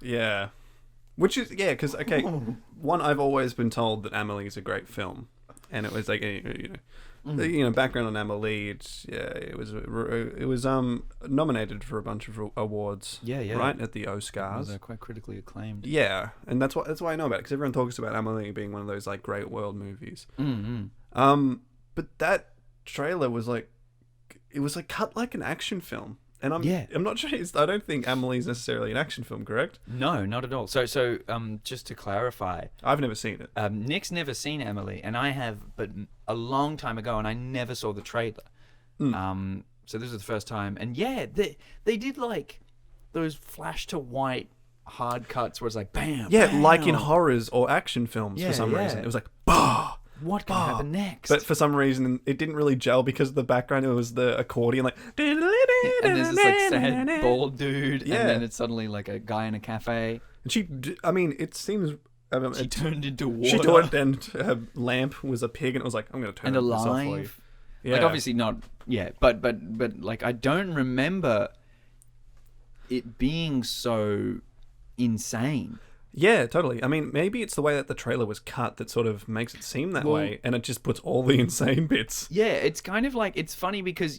Yeah. Which is, yeah, because, okay, one, I've always been told that Amelie is a great film. And it was like, background on Amelie, it was nominated for a bunch of awards. Yeah. Right, at the Oscars. They're quite critically acclaimed. Yeah, and that's why I know about it, because everyone talks about Amelie being one of those, like, great world movies. Mm-hmm. But that trailer was like, it was like cut like an action film. And I'm not sure. I don't think Amelie's necessarily an action film, correct? No, not at all. So just to clarify, I've never seen it. Nick's never seen Emily, and I have, but a long time ago, and I never saw the trailer. So this is the first time, and yeah, they did like those flash to white hard cuts where it's like bam, Yeah, bam. like in horrors or action films for some reason. It was like bah. What can happen next? But for some reason, it didn't really gel because of the background. It was the accordion, like. And there's this like sad bald dude, Yeah. and then it's suddenly like a guy in a cafe. And it seems. She turned into water. She turned, and her lamp was a pig, and it was like, I'm going to turn and this off for you. alive. Yeah. Like obviously not. Yeah, but like I don't remember it being so insane. Yeah, totally. I mean, maybe it's the way that the trailer was cut that sort of makes it seem that way, and it just puts all the insane bits. Yeah, it's kind of like, it's funny because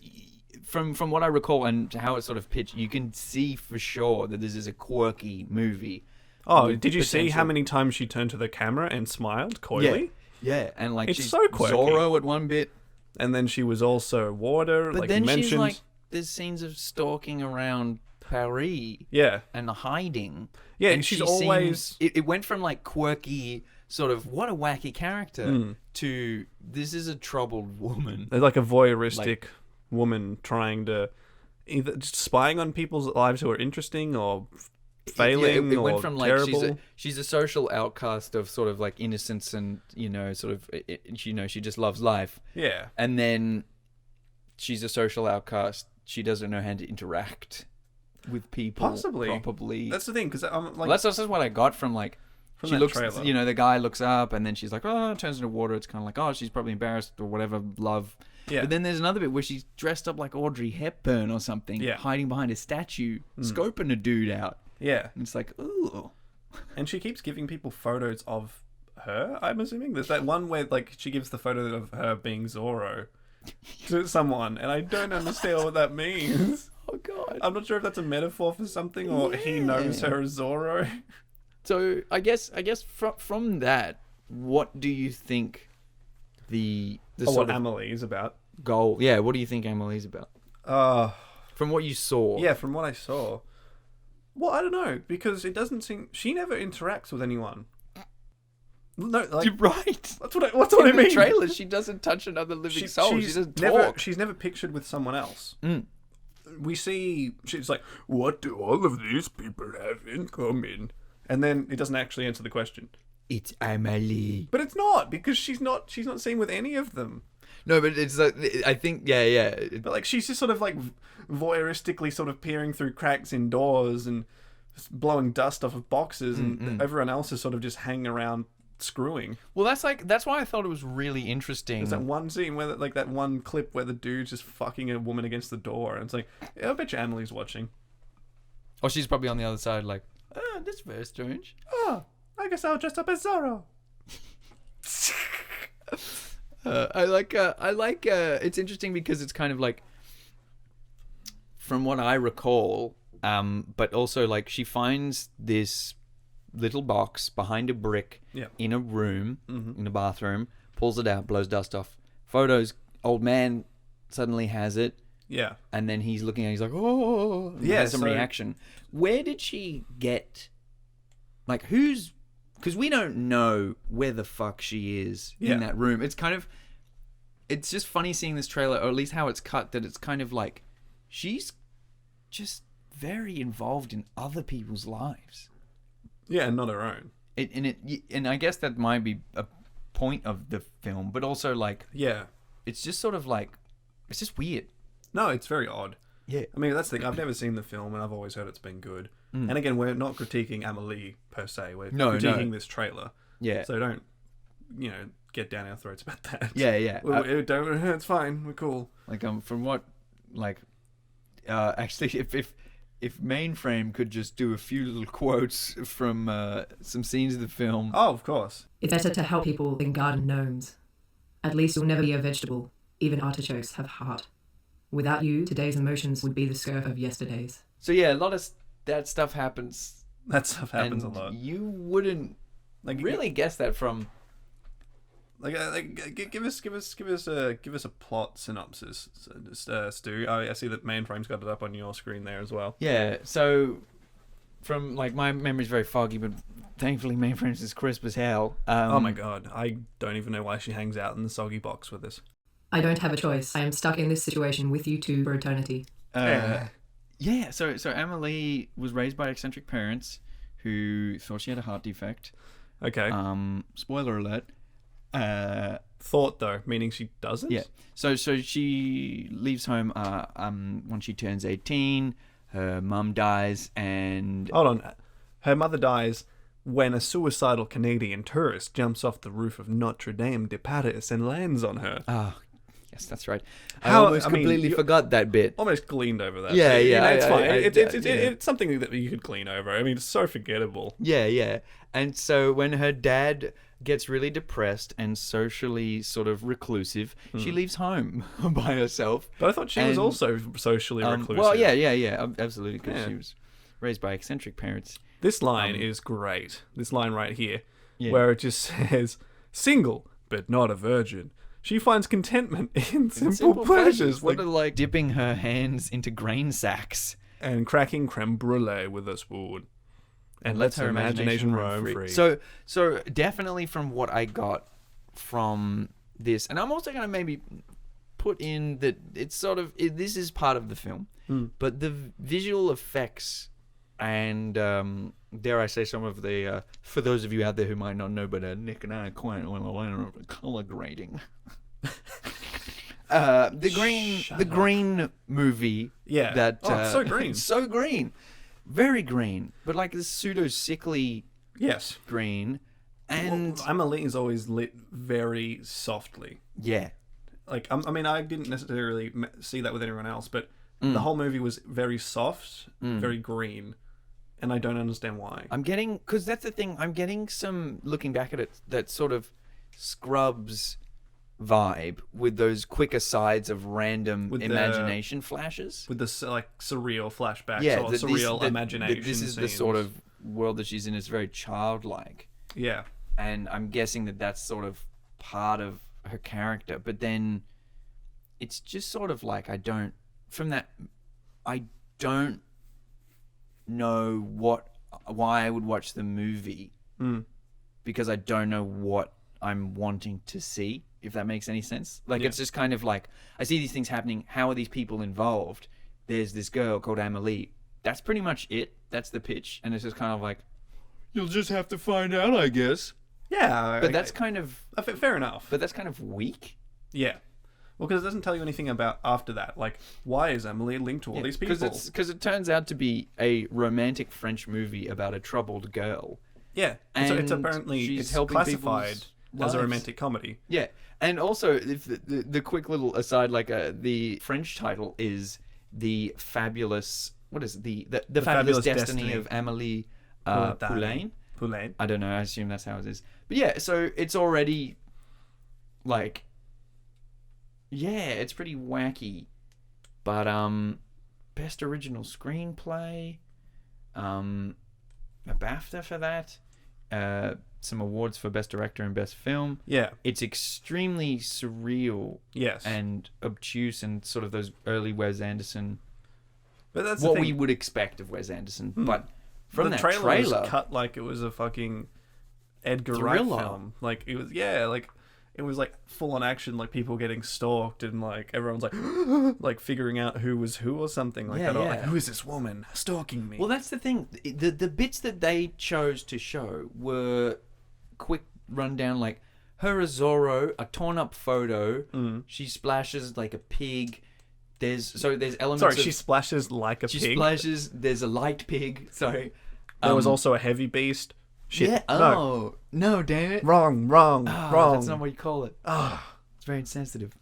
from what I recall and how it's sort of pitched, you can see for sure that this is a quirky movie. Oh, did you see how many times she turned to the camera and smiled coyly? Yeah, and like It's she's so quirky. Zorro at one bit. And then she was also water, But like then mentioned. she's like, there's scenes of stalking around Paris. Yeah. And hiding. Yeah, and she's she always... it went from like quirky, sort of, what a wacky character, to this is a troubled woman. They're like a voyeuristic woman trying to... either just spying on people's lives who are interesting or failing it or went from like terrible. she's a social outcast of sort of like innocence and sort of she just loves life, Yeah. and then she's a social outcast. She doesn't know how to interact with people. Possibly. Probably. That's the thing, because I'm like... Well, that's what I got from like From she that looks trailer. the guy looks up and then she's like, oh, turns into water. It's kind of like, oh, she's probably embarrassed or whatever, love. Yeah. But then there's another bit where she's dressed up like Audrey Hepburn or something, Yeah. hiding behind a statue, scoping a dude out. Yeah. And it's like, ooh. And she keeps giving people photos of her, I'm assuming. There's that one where like she gives the photo of her being Zorro to someone, and I don't understand what that means. Oh god. I'm not sure if that's a metaphor for something or he knows her as Zorro. So I guess from that, what do you think the Or sort what of Amelie is about. goal? Yeah, what do you think Emily's about? From what you saw. Yeah, from what I saw. Well, I don't know, because it doesn't seem... She never interacts with anyone. No, like... You're right. That's what I In mean. the trailer, she doesn't touch another living soul. She doesn't talk. She's never pictured with someone else. We see... She's like, what do all of these people have in common? And then it doesn't actually answer the question. It's Emily. But it's not, because she's not seen with any of them. No, but it's like, I think, yeah. But like she's just sort of like voyeuristically sort of peering through cracks in doors and blowing dust off of boxes, and everyone else is sort of just hanging around screwing. Well, that's why I thought it was really interesting. There's that one scene where like that one clip where the dude's just fucking a woman against the door, and it's like, yeah, I bet you Emily's watching. Or she's probably on the other side, like, oh, that's very strange. Oh, I guess I'll dress up as Zorro. I like it's interesting because it's kind of like, from what I recall, but also like she finds this little box behind a brick Yeah. in a room, in a bathroom, pulls it out, blows dust off, photos. Old man suddenly has it, Yeah. and then he's looking at it, he's like, oh, and Yeah, has some so- reaction. Where did she get, like, who's, because we don't know where the fuck she is Yeah. in that room. It's kind of, it's just funny seeing this trailer, or at least how it's cut, that it's kind of like, she's just very involved in other people's lives. Yeah, and not her own. And I guess that might be a point of the film, but also, like, Yeah. it's just sort of like, it's just weird. No, it's very odd. Yeah. I mean, that's the thing. I've never seen the film, and I've always heard it's been good. And again, we're not critiquing Amelie per se. We're No, critiquing this trailer. Yeah. So don't, get down our throats about that. Yeah. It's fine. We're cool. Like, from what, like, actually, if Mainframe could just do a few little quotes from some scenes of the film. Oh, of course. It's better to help people than garden gnomes. At least you'll never be a vegetable. Even artichokes have heart. Without you, today's emotions would be the scurf of yesterday's. So yeah, a lot of that stuff happens. That stuff happens and a lot. You wouldn't really guess that from. Give us a plot synopsis, Stu. I see that Mainframe's got it up on your screen there as well. Yeah. So, from, like, my memory's very foggy, but thankfully Mainframe's is crisp as hell. Oh my god, I don't even know why she hangs out in the soggy box with us. I don't have a choice. I am stuck in this situation with you two for eternity. Yeah. So Amelie was raised by eccentric parents who thought she had a heart defect. Okay. Spoiler alert. Thought though, meaning she doesn't. Yeah. So she leaves home when she turns 18. Her mum dies, and Hold on. Her mother dies when a suicidal Canadian tourist jumps off the roof of Notre Dame de Paris and lands on her. yes, that's right. How- I almost completely forgot that bit. Almost gleaned over that. Yeah, yeah, It's fine. yeah. It's something that you could clean over. I mean, it's so forgettable. Yeah. And so when her dad gets really depressed and socially sort of reclusive, she leaves home by herself. But I thought she was And, also socially reclusive. Well, yeah, absolutely, because Yeah. she was raised by eccentric parents. This line is great. This line right here, Yeah. where it just says, "Single, but not a virgin. She finds contentment in simple pleasures, What are, like, dipping her hands into grain sacks. and cracking creme brulee with a spoon, and lets her imagination roam free." So definitely from what I got from this, and I'm also going to maybe put in that it's sort of, this is part of the film, but the visual effects and dare I say some of the, for those of you out there who might not know, but Nick and I are quite well aware of color grading. The green movie. Yeah. That It's so green. so green, very green, but like this pseudo sickly Yes. green, and Amelie is always lit very softly. yeah, Like, I mean, I didn't necessarily see that with anyone else, but the whole movie was very soft, very green, and I don't understand why. I'm getting, because that's the thing, I'm getting some, looking back at it, that sort of Scrubs vibe with those quick asides of random With the- imagination flashes. With the like surreal flashbacks Yeah, or that surreal this imagination. is the scenes. sort of world that she's in. It's very childlike, Yeah. and I'm guessing that that's sort of part of her character. But then it's just sort of like I don't know why I would watch the movie because I don't know what I'm wanting to see, if that makes any sense. Like, it's just kind of like, I see these things happening. How are these people involved? There's this girl called Amelie. That's pretty much it. That's the pitch. And it's just kind of like, you'll just have to find out, I guess. Yeah. But that's kind of, fair enough. but that's kind of weak. Yeah. Well, because it doesn't tell you anything about after that. Like, why is Emily linked to all these people? Because it turns out to be a romantic French movie about a troubled girl. Yeah. And so it's And apparently she's it's helping classified people's as a lives. romantic comedy. Yeah, and also if the quick little aside, like the French title is the fabulous. What is it? The fabulous destiny of Amélie Poulain. Poulain. I don't know. I assume that's how it is. But yeah, so it's already like, yeah, it's pretty wacky. But best original screenplay, a BAFTA for that. some awards for Best Director and Best Film. Yeah. It's extremely surreal Yes. and obtuse and sort of those early Wes Anderson, But that's what the we thing. would expect of Wes Anderson. But from the that trailer trailer, was cut like it was a fucking Edgar Wright Thriller. film. Like it was, yeah, like it was like full on action, like people getting stalked and like everyone's like like figuring out who was who or something like Yeah, that. Or yeah. like, who is this woman stalking me? well, that's the thing. The bits that they chose to show were quick rundown, like her as Zorro, a torn up photo. She splashes like a pig. There's elements. Sorry, of, she splashes like a she pig. splashes. There's a light pig. Sorry. There was also a heavy beast. Shit. Yeah. No. Oh no! Damn it. Wrong. Wrong. That's not what you call it. Ah. It's very insensitive.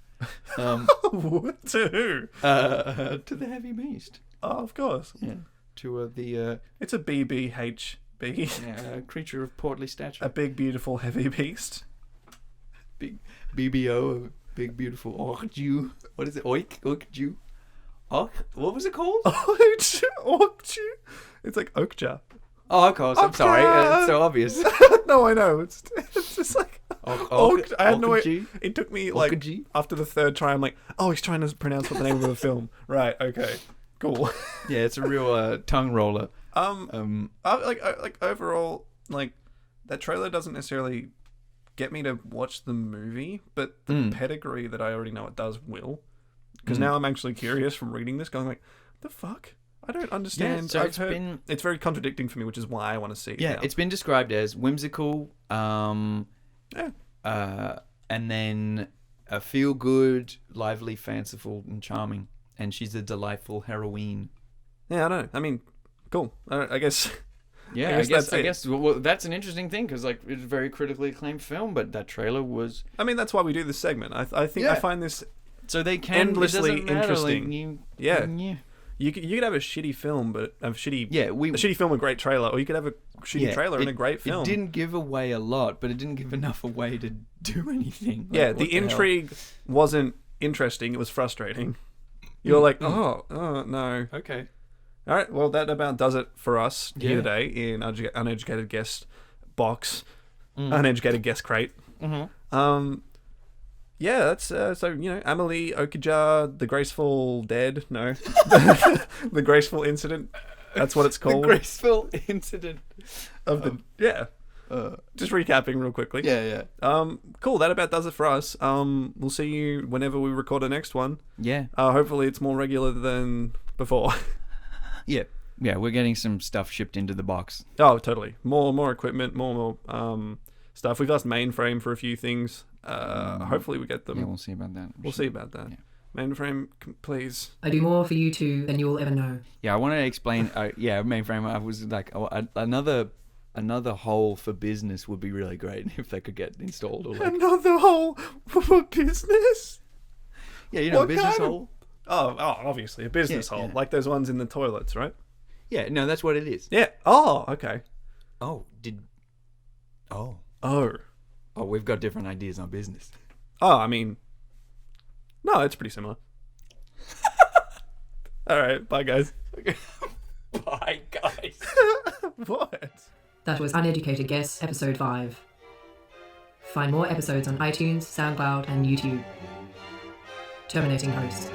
What to who? To the heavy beast. Oh, of course. Yeah. To the It's a BBHB. creature of portly stature. A big, beautiful, heavy beast. Big BBO, a big beautiful orc-Jew. What is it? Orc-Jew? What was it called? Okju. It's like Okja. Oh, of course. I'm sorry. It's so obvious. No, I know. It's just like Orc- I had no Orc-G? idea. It took me like Orc-G? after the third try. I'm like, oh, he's trying to pronounce what the name of the film. Right. Okay. Cool. Yeah, it's a real tongue roller. Like overall, like that trailer doesn't necessarily get me to watch the movie, but the pedigree that I already know it does will. Because now I'm actually curious from reading this, going like, the fuck? I don't understand. Yeah, so I've heard it's very contradicting for me, which is why I want to see it. Yeah, now. it's been described as whimsical, and then a feel-good, lively, fanciful, and charming. And she's a delightful heroine. Yeah, I know. I mean, cool. I guess. Yeah, I guess that's it. well, that's an interesting thing because like it's a very critically acclaimed film, but that trailer was. I mean, that's why we do this segment. I think I find this So they can endlessly it doesn't matter, interesting. Like, Yeah. yeah. You could have a shitty film, but a shitty Yeah, a shitty film with a great trailer, or you could have a shitty trailer and a great film. It didn't give away a lot, but it didn't give enough away to do anything. Like, Yeah, what the hell? intrigue wasn't interesting. It was frustrating. You're like, oh no. Okay. All right, well, that about does it for us here Yeah. today in Uneducated Guest Box, Uneducated Guest Crate. Yeah, that's so Amelie Okija, the Graceful Dead. No, the Graceful Incident. That's what it's called. The graceful incident of the just recapping real quickly. Yeah. Cool. That about does it for us. We'll see you whenever we record the next one. Yeah. Hopefully it's more regular than before. Yeah. Yeah, we're getting some stuff shipped into the box. Oh, totally. More equipment, more stuff. We've asked Mainframe for a few things. Hopefully we get them. Yeah, we'll see about that. We'll see about that. Yeah. Mainframe, please. I do more for you two than you will ever know. Yeah, I want to explain. Mainframe. I was like, another hole for business would be really great if they could get installed. Or like, Another hole for business? yeah, What business kind of- hole. Oh, obviously a business hole, yeah. like those ones in the toilets, right? Yeah, no, that's what it is. Yeah. Oh, okay. Oh, we've got different ideas on business. Oh, I mean, no, it's pretty similar. All right, bye guys. Bye, guys. What? That was Uneducated Guess, Episode 5. Find more episodes on iTunes, SoundCloud, and YouTube. Terminating host.